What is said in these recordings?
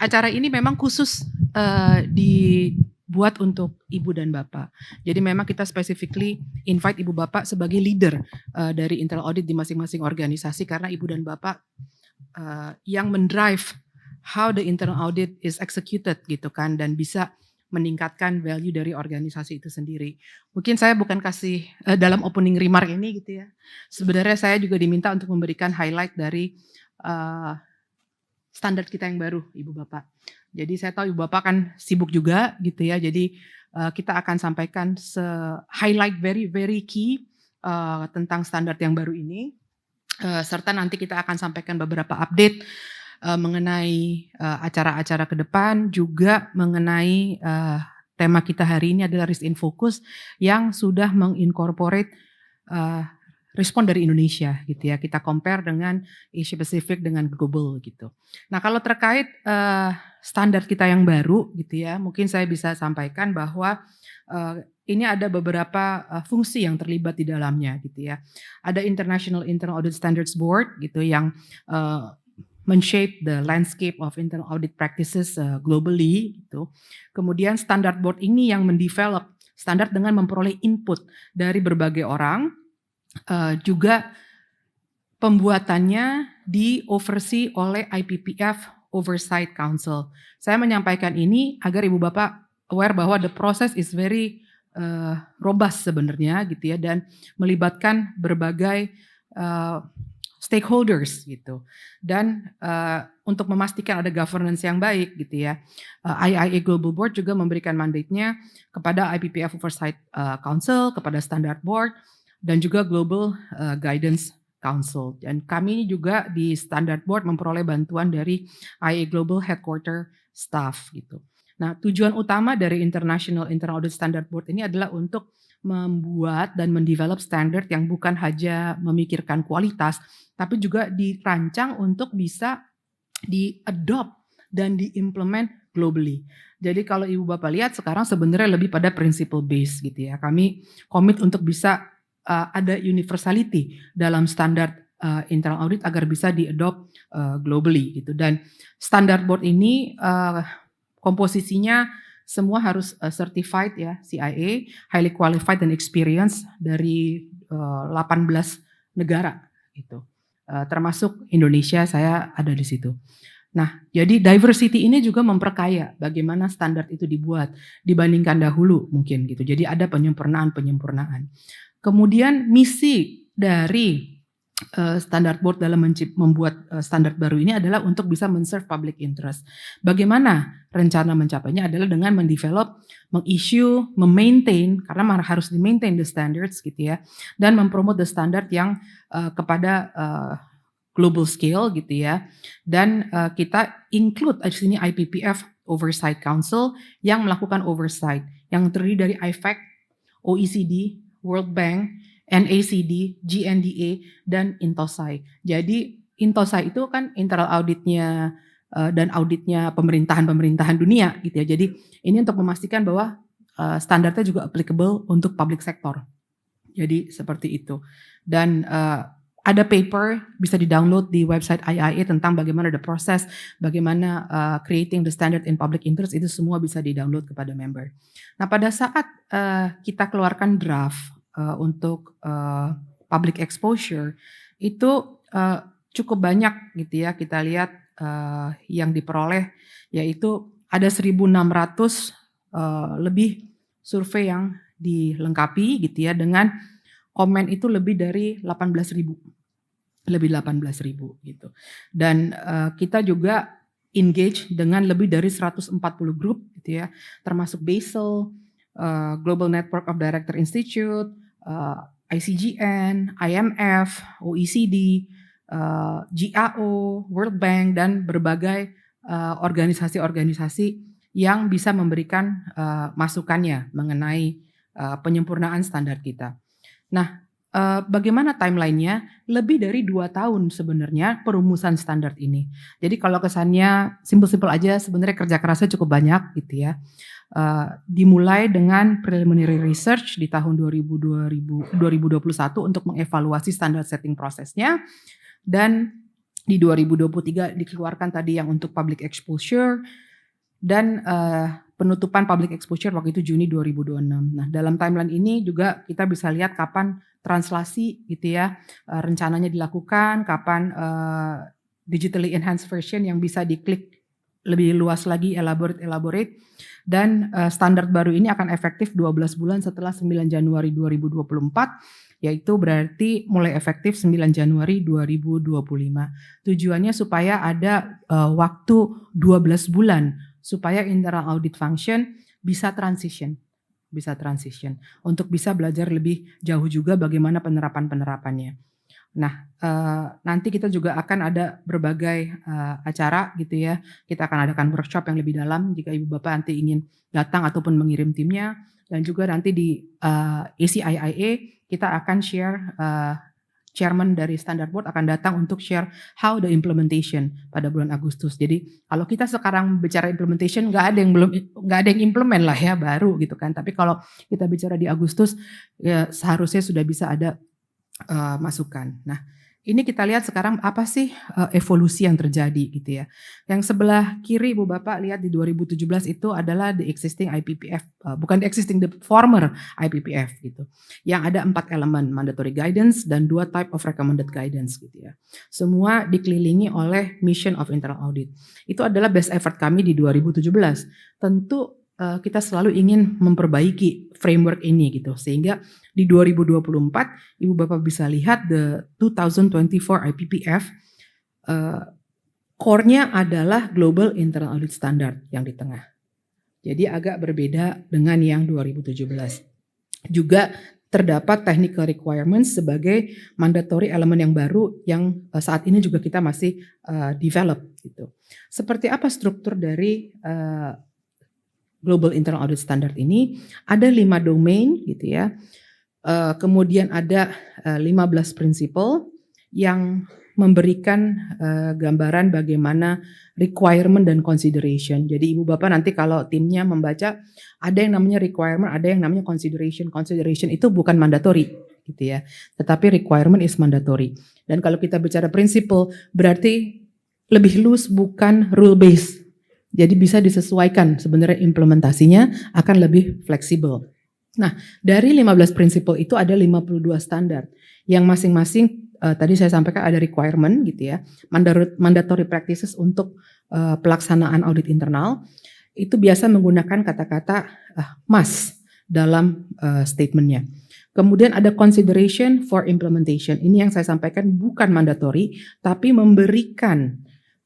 acara ini memang khusus dibuat untuk ibu dan bapak. Jadi memang kita specifically invite ibu bapak sebagai leader dari internal audit di masing-masing organisasi, karena ibu dan bapak yang mendrive how the internal audit is executed gitu kan, dan bisa meningkatkan value dari organisasi itu sendiri. Mungkin saya bukan kasih dalam opening remark ini gitu ya. Sebenarnya saya juga diminta untuk memberikan highlight dari standar kita yang baru, Ibu Bapak. Jadi saya tahu Ibu Bapak kan sibuk juga gitu ya. Jadi kita akan sampaikan highlight very very key tentang standar yang baru ini. Serta nanti kita akan sampaikan beberapa update mengenai acara-acara ke depan, juga mengenai tema kita hari ini adalah Risk in Focus yang sudah mengincorporate respon dari Indonesia gitu ya. Kita compare dengan Asia Pacific dengan global gitu. Nah, kalau terkait standar kita yang baru gitu ya, mungkin saya bisa sampaikan bahwa ini ada beberapa fungsi yang terlibat di dalamnya gitu ya. Ada International Internal Audit Standards Board gitu yang men-shape the landscape of internal audit practices globally gitu. Kemudian standard board ini yang mendevelop standar dengan memperoleh input dari berbagai orang, juga pembuatannya di-oversee oleh IPPF Oversight Council. Saya menyampaikan ini agar Ibu Bapak aware bahwa the process is very robust sebenarnya gitu ya, dan melibatkan berbagai stakeholders gitu, dan untuk memastikan ada governance yang baik gitu ya, IIA Global Board juga memberikan mandate-nya kepada IPPF Oversight Council, kepada Standard Board, dan juga Global Guidance Council. Dan kami juga di Standard Board memperoleh bantuan dari IIA Global Headquarter Staff gitu. Nah, tujuan utama dari International Internal Audit Standard Board ini adalah untuk membuat dan mendevelop standar yang bukan hanya memikirkan kualitas, tapi juga dirancang untuk bisa di-adopt dan di-implement globally. Jadi kalau Ibu Bapak lihat sekarang sebenarnya lebih pada principle based gitu ya. Kami komit untuk bisa ada universality dalam standar internal audit agar bisa di-adopt globally gitu. Dan standard board ini komposisinya semua harus certified ya, CIA, highly qualified dan experienced dari 18 negara gitu. Termasuk Indonesia, saya ada di situ. Nah, jadi diversity ini juga memperkaya bagaimana standar itu dibuat dibandingkan dahulu mungkin gitu. Jadi ada penyempurnaan. Kemudian misi dari Standard Board dalam membuat standar baru ini adalah untuk bisa men-serve public interest. Bagaimana rencana mencapainya adalah dengan mendevelop, meng-issue, memaintain, karena harus di-maintain the standards gitu ya, dan mempromote the standard yang kepada global scale gitu ya. Dan kita include di sini IPPF Oversight Council yang melakukan oversight, yang terdiri dari IFAC, OECD, World Bank, NACD, GNDA, dan Intosai. Jadi Intosai itu kan internal auditnya dan auditnya pemerintahan dunia gitu ya. Jadi ini untuk memastikan bahwa standarnya juga applicable untuk public sector. Jadi seperti itu. Dan ada paper bisa di-download di website IIA tentang bagaimana the process, bagaimana creating the standard in public interest, itu semua bisa di-download kepada member. Nah, pada saat kita keluarkan draft untuk public exposure itu cukup banyak gitu ya, kita lihat yang diperoleh yaitu ada 1.600 lebih survei yang dilengkapi gitu ya, dengan komen itu lebih dari 18.000 gitu. Dan kita juga engage dengan lebih dari 140 grup gitu ya, termasuk Basel, Global Network of Director Institute, ICGN, IMF, OECD, GAO, World Bank, dan berbagai organisasi-organisasi yang bisa memberikan masukannya mengenai penyempurnaan standar kita. Nah, bagaimana timelinenya? Lebih dari 2 tahun sebenarnya perumusan standar ini. Jadi kalau kesannya simpel-simpel aja, sebenarnya kerja kerasnya cukup banyak gitu ya. Dimulai dengan preliminary research di tahun 2021 untuk mengevaluasi standar setting prosesnya, dan Di 2023 dikeluarkan tadi yang untuk public exposure dan penutupan public exposure waktu itu Juni 2026. Nah, dalam timeline ini juga kita bisa lihat kapan translasi gitu ya, rencananya dilakukan, kapan digitally enhanced version yang bisa diklik lebih luas lagi, elaborate, dan standar baru ini akan efektif 12 bulan setelah 9 Januari 2024, yaitu berarti mulai efektif 9 Januari 2025. Tujuannya supaya ada waktu 12 bulan supaya internal audit function bisa transition untuk bisa belajar lebih jauh juga bagaimana penerapannya. Nah, nanti kita juga akan ada berbagai acara gitu ya. Kita akan adakan workshop yang lebih dalam jika Ibu Bapak nanti ingin datang ataupun mengirim timnya, dan juga nanti di ACIIA kita akan share, chairman dari Standard Board akan datang untuk share how the implementation pada bulan Agustus. Jadi kalau kita sekarang bicara implementation nggak ada yang implement lah ya, baru gitu kan. Tapi kalau kita bicara di Agustus ya seharusnya sudah bisa ada masukan. Nah, ini kita lihat sekarang apa sih evolusi yang terjadi gitu ya. Yang sebelah kiri Ibu Bapak lihat di 2017 itu adalah the existing IPPF, bukan the existing, the former IPPF gitu. Yang ada 4 elemen, mandatory guidance dan 2 type of recommended guidance gitu ya. Semua dikelilingi oleh mission of internal audit. Itu adalah best effort kami di 2017. Tentu kita selalu ingin memperbaiki framework ini gitu, sehingga di 2024 Ibu Bapak bisa lihat the 2024 IPPF core-nya adalah Global Internal Audit Standard yang di tengah. Jadi agak berbeda dengan yang 2017. Juga terdapat technical requirements sebagai mandatory elemen yang baru yang saat ini juga kita masih develop gitu. Seperti apa struktur dari Global Internal Audit Standard ini? Ada 5 domain gitu ya. Kemudian ada 15 prinsipal yang memberikan gambaran bagaimana requirement dan consideration. Jadi Ibu Bapak nanti kalau timnya membaca, ada yang namanya requirement, ada yang namanya consideration. Consideration itu bukan mandatory gitu ya, tetapi requirement is mandatory. Dan kalau kita bicara prinsipal berarti lebih loose, bukan rule based. Jadi bisa disesuaikan, sebenarnya implementasinya akan lebih fleksibel. Nah, dari 15 prinsipal itu ada 52 standar yang masing-masing tadi saya sampaikan ada requirement gitu ya, mandatory practices untuk pelaksanaan audit internal. Itu biasa menggunakan kata-kata must dalam statementnya. Kemudian ada consideration for implementation. Ini yang saya sampaikan bukan mandatory, tapi memberikan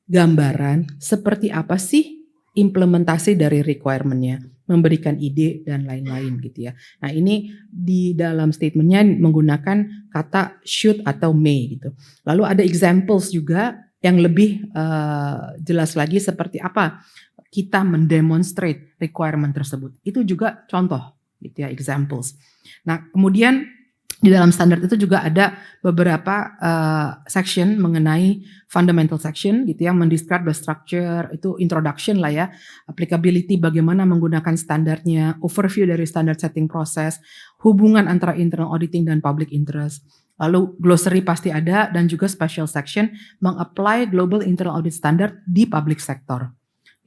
gambaran seperti apa sih implementasi dari requirement-nya, memberikan ide dan lain-lain gitu ya. Nah ini di dalam statementnya menggunakan kata should atau may gitu. Lalu ada examples juga yang lebih jelas lagi seperti apa kita mendemonstrate requirement tersebut. Itu juga contoh gitu ya, examples. Nah kemudian di dalam standar itu juga ada beberapa section mengenai fundamental section gitu yang mendescribe the structure, itu introduction lah ya, applicability bagaimana menggunakan standarnya, overview dari standard setting process, hubungan antara internal auditing dan public interest. Lalu glossary pasti ada dan juga special section mengapply global internal audit standard di public sector.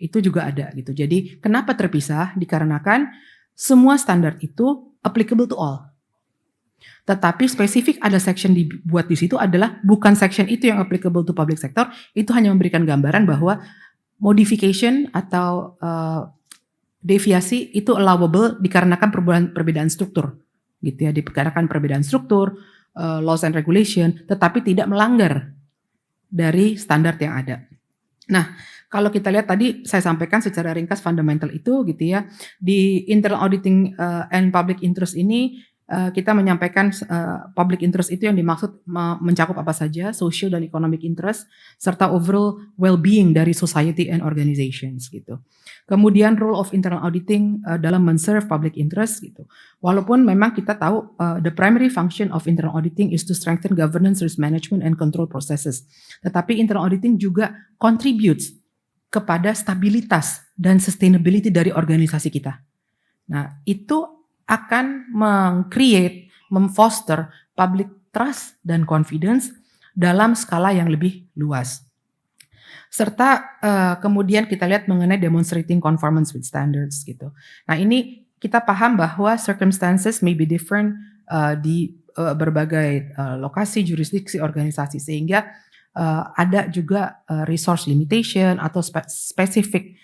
Itu juga ada gitu. Jadi kenapa terpisah? Dikarenakan semua standar itu applicable to all. Tetapi spesifik ada section dibuat di situ adalah bukan section itu yang applicable to public sector, itu hanya memberikan gambaran bahwa modification atau deviasi itu allowable dikarenakan perbedaan struktur, gitu ya, dikarenakan perbedaan struktur, laws and regulation, tetapi tidak melanggar dari standar yang ada. Nah, kalau kita lihat tadi saya sampaikan secara ringkas fundamental itu gitu ya, di internal auditing and public interest ini kita menyampaikan public interest itu yang dimaksud mencakup apa saja, social dan economic interest, serta overall well-being dari society and organizations gitu. Kemudian role of internal auditing dalam men-serve public interest gitu. Walaupun memang kita tahu the primary function of internal auditing is to strengthen governance, risk management, and control processes. Tetapi internal auditing juga contributes kepada stabilitas dan sustainability dari organisasi kita. Nah, itu akan meng-create, memfoster public trust dan confidence dalam skala yang lebih luas. Serta, kemudian kita lihat mengenai demonstrating conformance with standards gitu. Nah ini kita paham bahwa circumstances may be different, di, berbagai, lokasi, jurisdiksi, organisasi sehingga, ada juga, resource limitation atau spesifik,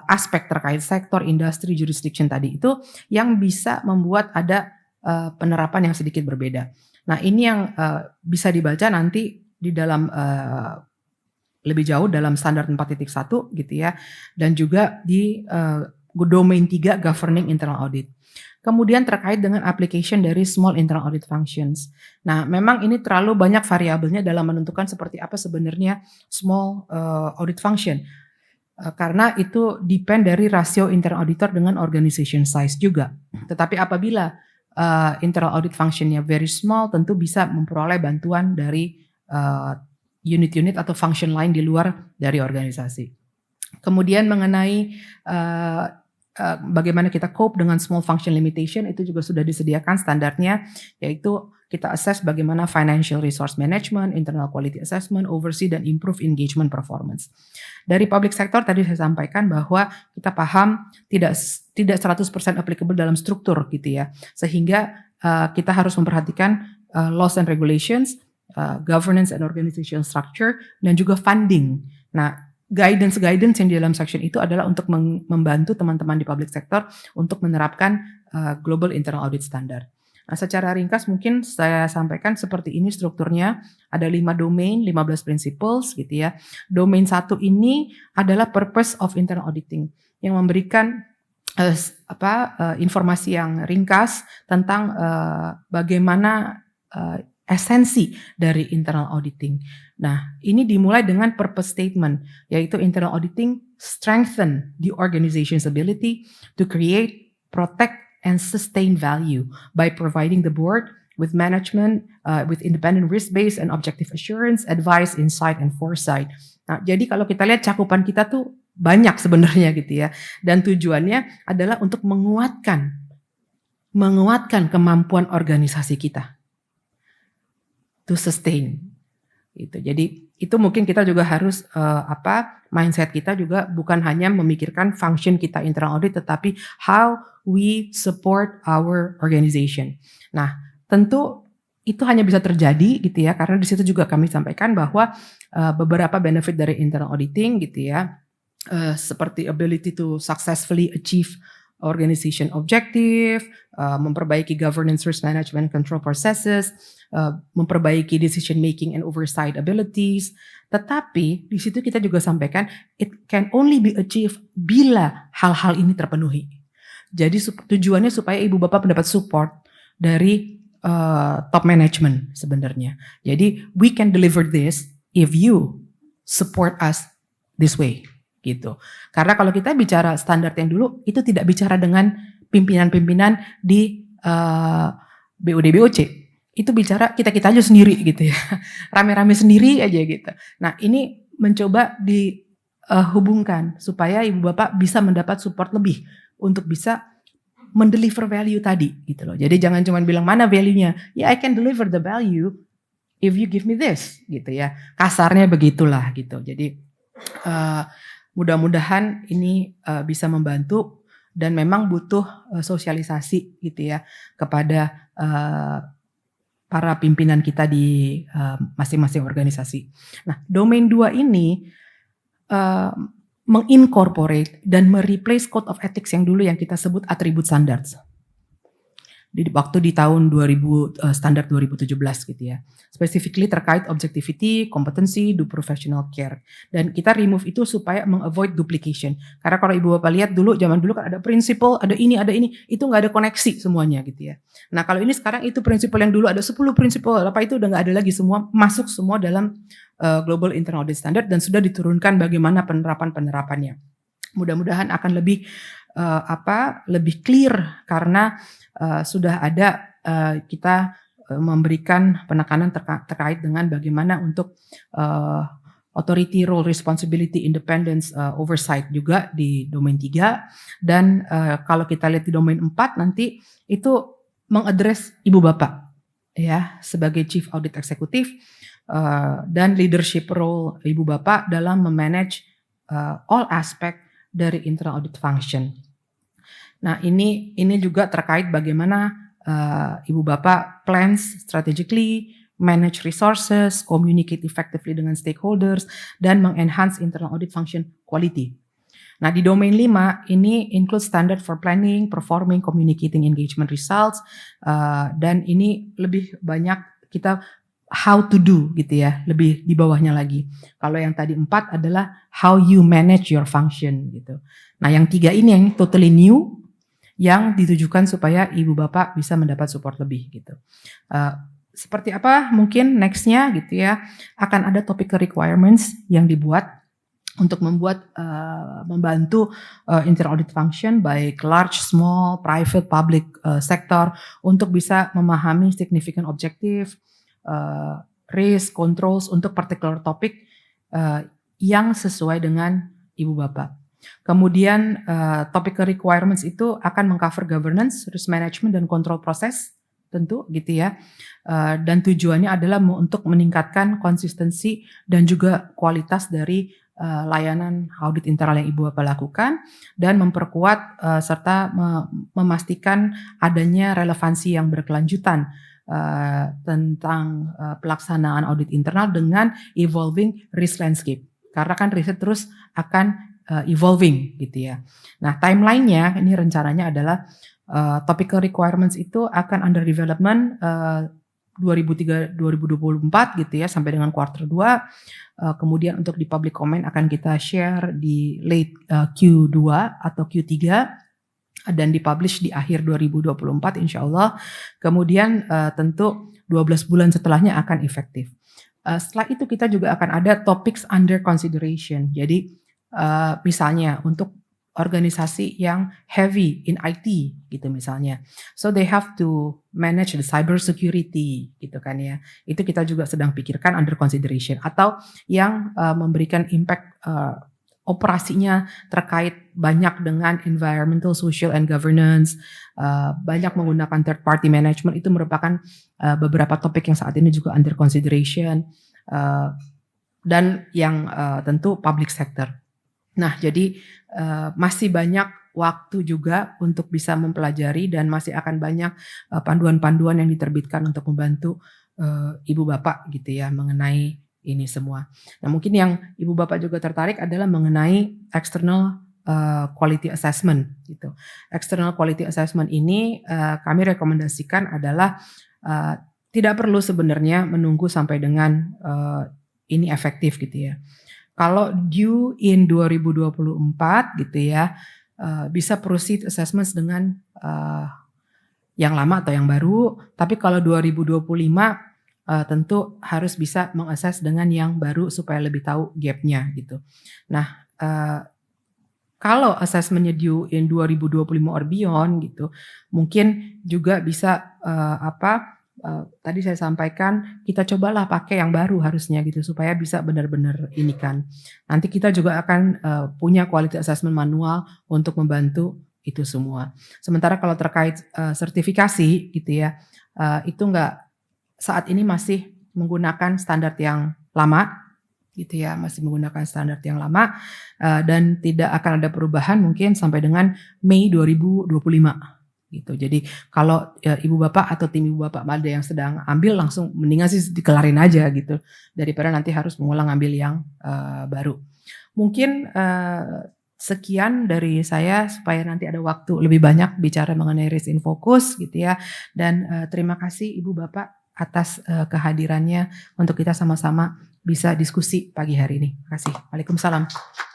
aspek terkait sektor, industri, jurisdiction tadi itu yang bisa membuat ada, penerapan yang sedikit berbeda. Nah ini yang, bisa dibaca nanti di dalam, lebih jauh dalam standar 4.1 gitu ya, dan juga di, domain 3 governing internal audit. Kemudian terkait dengan application dari small internal audit functions. Nah, memang ini terlalu banyak variabelnya dalam menentukan seperti apa sebenarnya small, audit function, karena itu depend dari rasio internal auditor dengan organization size juga. Tetapi apabila, internal audit function-nya very small, tentu bisa memperoleh bantuan dari, unit-unit atau function lain di luar dari organisasi. Kemudian mengenai, bagaimana kita cope dengan small function limitation itu juga sudah disediakan standarnya, yaitu kita assess bagaimana financial resource management, internal quality assessment, oversee dan improve engagement performance. Dari public sector tadi saya sampaikan bahwa kita paham tidak 100% applicable dalam struktur gitu ya, sehingga, kita harus memperhatikan, laws and regulations, governance and organization structure, dan juga funding. Nah, guidance yang di dalam section itu adalah untuk membantu teman-teman di public sector untuk menerapkan, global internal audit standard. Nah, secara ringkas mungkin saya sampaikan seperti ini strukturnya, ada 5 domain, 15 principles gitu ya. Domain 1 ini adalah purpose of internal auditing, yang memberikan, informasi yang ringkas tentang, bagaimana, esensi dari internal auditing. Nah, ini dimulai dengan purpose statement, yaitu internal auditing strengthen the organization's ability to create, protect, and sustain value by providing the board with management, with independent risk-based and objective assurance, advice, insight, and foresight. Nah, jadi kalau kita lihat cakupan kita tuh banyak sebenarnya gitu ya, dan tujuannya adalah untuk menguatkan kemampuan organisasi kita to sustain gitu. Jadi itu mungkin kita juga harus, mindset kita juga bukan hanya memikirkan function kita internal audit, tetapi how we support our organization. Nah, tentu itu hanya bisa terjadi gitu ya, karena di situ juga kami sampaikan bahwa, beberapa benefit dari internal auditing gitu ya, seperti ability to successfully achieve organization objective, memperbaiki governance, risk management, control processes, memperbaiki decision making and oversight abilities. Tetapi di situ kita juga sampaikan it can only be achieved bila hal-hal ini terpenuhi. Jadi tujuannya supaya ibu bapak mendapat support dari, top management sebenarnya. Jadi we can deliver this if you support us this way gitu. Karena kalau kita bicara standar yang dulu itu tidak bicara dengan pimpinan-pimpinan di, BOD BOC. Itu bicara kita-kita aja sendiri gitu ya. Rame-rame sendiri aja gitu. Nah, ini mencoba dihubungkan supaya ibu bapak bisa mendapat support lebih untuk bisa mendeliver value tadi gitu loh. Jadi jangan cuma bilang mana value-nya. Ya, I can deliver the value if you give me this gitu ya. Kasarnya begitulah gitu. Jadi mudah-mudahan ini, bisa membantu dan memang butuh, sosialisasi gitu ya kepada, para pimpinan kita di, masing-masing organisasi. Nah, domain 2 ini, mengincorporate dan mereplace code of ethics yang dulu yang kita sebut attribute standards. Di tahun 2000, standar 2017 gitu ya. Specifically terkait objectivity, competency, do professional care. Dan kita remove itu supaya meng-avoid duplication. Karena kalau ibu bapak lihat dulu, zaman dulu kan ada prinsipal, ada ini, itu nggak ada koneksi semuanya gitu ya. Nah kalau ini sekarang itu prinsipal yang dulu ada 10 prinsipal, apa itu udah nggak ada lagi, semua masuk semua dalam Global Internal Audit Standard dan sudah diturunkan bagaimana penerapannya. Mudah-mudahan akan lebih lebih clear karena sudah ada kita memberikan penekanan terkait dengan bagaimana untuk authority, role, responsibility, independence, oversight juga di domain 3 dan kalau kita lihat di domain 4 nanti itu mengadres ibu bapak ya sebagai chief audit eksekutif dan leadership role Ibu Bapak dalam memanage all aspect dari internal audit function. Nah, ini juga terkait bagaimana Ibu Bapak plans strategically, manage resources, communicate effectively dengan stakeholders, dan mengenhance internal audit function quality. Nah, di domain 5 ini include standard for planning, performing, communicating engagement results, dan ini lebih banyak kita how to do gitu ya, lebih di bawahnya lagi. Kalau yang tadi 4 adalah how you manage your function gitu. Nah, yang 3 ini yang totally new, yang ditujukan supaya ibu bapak bisa mendapat support lebih gitu. Seperti apa mungkin nextnya gitu ya, akan ada topical requirements yang dibuat untuk membantu internal audit function baik large, small, private, public sector untuk bisa memahami significant objective, risk, controls untuk particular topic yang sesuai dengan ibu bapak. Kemudian topical requirements itu akan mengcover governance, risk management, dan control proses tentu gitu ya. Dan tujuannya adalah untuk meningkatkan konsistensi dan juga kualitas dari layanan audit internal yang Ibu Bapak lakukan dan memperkuat serta memastikan adanya relevansi yang berkelanjutan tentang pelaksanaan audit internal dengan evolving risk landscape. Karena kan riset terus akan evolving gitu ya. Nah, timeline-nya ini rencananya adalah topical requirements itu akan under development 2024 gitu ya sampai dengan quarter 2. Kemudian untuk di public comment akan kita share di late Q2 atau Q3 dan dipublish di akhir 2024 insya Allah. Kemudian tentu 12 bulan setelahnya akan efektif. Setelah itu kita juga akan ada topics under consideration. Jadi misalnya untuk organisasi yang heavy in IT gitu misalnya. So they have to manage the cyber security gitu kan ya. Itu kita juga sedang pikirkan under consideration. Atau yang memberikan impact operasinya terkait banyak dengan environmental, social, and governance, banyak menggunakan third party management, itu merupakan beberapa topik yang saat ini juga under consideration. Dan yang tentu public sector. Nah, jadi masih banyak waktu juga untuk bisa mempelajari dan masih akan banyak panduan-panduan yang diterbitkan untuk membantu ibu bapak gitu ya mengenai ini semua. Nah, mungkin yang ibu bapak juga tertarik adalah mengenai external quality assessment gitu. External quality assessment ini kami rekomendasikan adalah tidak perlu sebenarnya menunggu sampai dengan ini efektif gitu ya. Kalau due in 2024 gitu ya, bisa proceed assessments dengan yang lama atau yang baru. Tapi kalau 2025 tentu harus bisa mengakses dengan yang baru supaya lebih tahu gap-nya gitu. Nah, kalau assessment-nya due in 2025 or beyond gitu, mungkin juga bisa tadi saya sampaikan kita cobalah pakai yang baru harusnya gitu supaya bisa benar-benar ini kan. Nanti kita juga akan punya quality assessment manual untuk membantu itu semua. Sementara kalau terkait sertifikasi gitu ya, itu saat ini masih menggunakan standar yang lama gitu ya, masih menggunakan standar yang lama dan tidak akan ada perubahan mungkin sampai dengan Mei 2025. Gitu. Jadi kalau ibu bapak atau tim ibu bapak ada yang sedang ambil langsung mendingan sih dikelarin aja gitu daripada nanti harus mengulang ambil yang baru. Mungkin sekian dari saya supaya nanti ada waktu lebih banyak bicara mengenai risk in focus gitu ya. Dan terima kasih ibu bapak atas kehadirannya untuk kita sama-sama bisa diskusi pagi hari ini. Terima kasih. Waalaikumsalam.